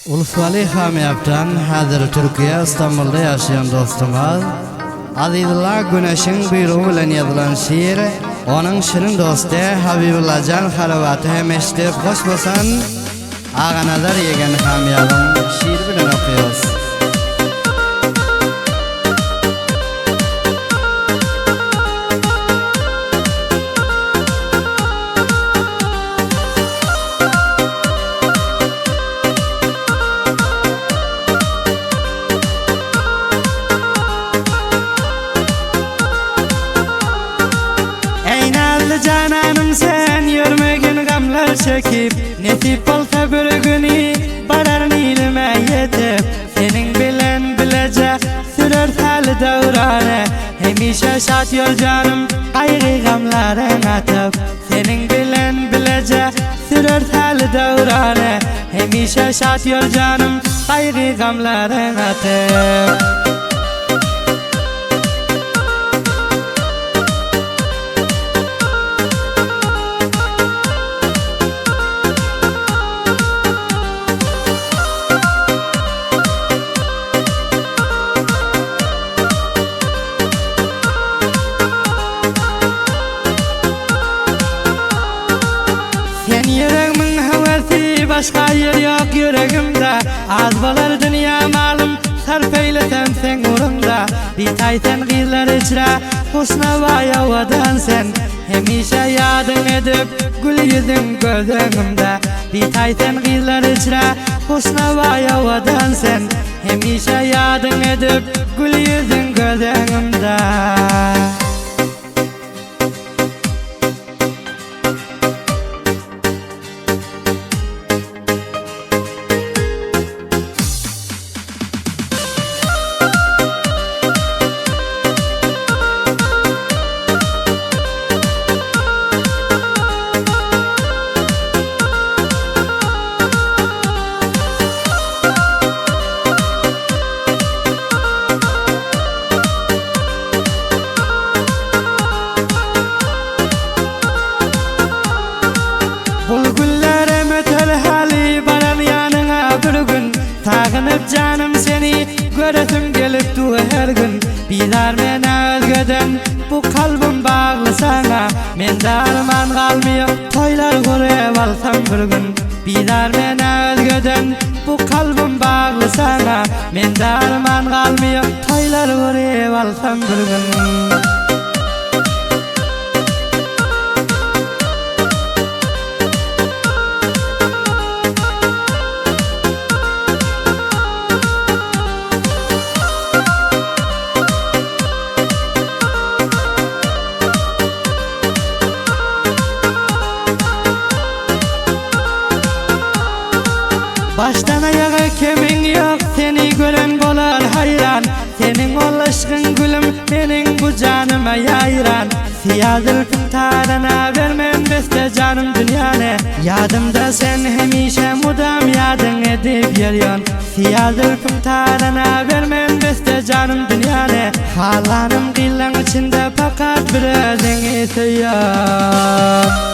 Ulusvali hamiyaptan hazır Türkiye İstanbul'da yaşayan dostumuz Azizullah Güneş'in buyruğu bilen yazılan şiir onun şirin dostu Habibullah Can Halavatı hem eşitip hoş bolsan Ağa nazar yegen hamiyabın şiir bilen okuyoruz. Cananım sen yürmegin gamlar çekip Netip olsa bir günü barar nilime yetip Senin bilen bilece sürür hali devrane Hemişe şat yol canım ayrı gamların atıp Senin bilen bilece sürür hali devrane Hemişe şat yol canım ayrı gamların atıp Başka yer yok yüreğimde Az bolar dünya malım Sarf eylesem sen uğrumda Bitay sen gizler içre Husna vayavadan sen Hemişe yadın edip Gül yüzün gözümde Bitay sen gizler içre Husna vayavadan sen Hemişe yadın edip Gül yüzün gözümde Sağınıp canım seni göresim gelip du her gün Bizar men özgeden bu kalbim bağlı sana Men darman kalmıyor toylar görev alsam bir gün Bizar men özgeden bu kalbim bağlı sana Men darman kalmıyor toylar görev alsam bir gün Baştan ayağa kemin yok seni gören bolar hayran Senin ol aşkın gülüm benim bu canıma yayran Siyah zülfün tarana vermem beste canım dünyane Yadımda sen hemişe mudam yadın edip yeriyon Siyah zülfün tarana vermem beste canım dünyane Halanım gillan içinde fakat bir özün esiyor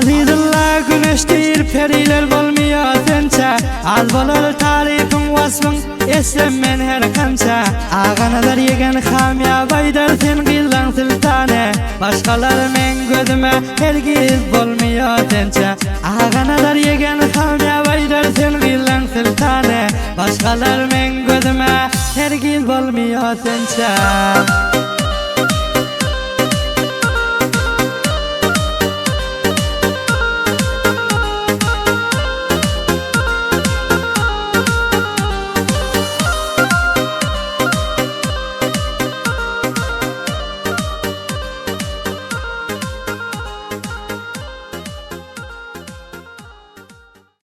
Azizullah güneştir periler bolmuyor sençe Az bolar tarifin vasfın esem men her kança Ağanalar yegen hamyabaydar sen gizlan sultane Başkalar men gözüme hergiz bolmuyor sençe Ağanalar yegen hamyabaydar sen gizlan sultane Başkalar men gözüme hergiz bolmuyor sençe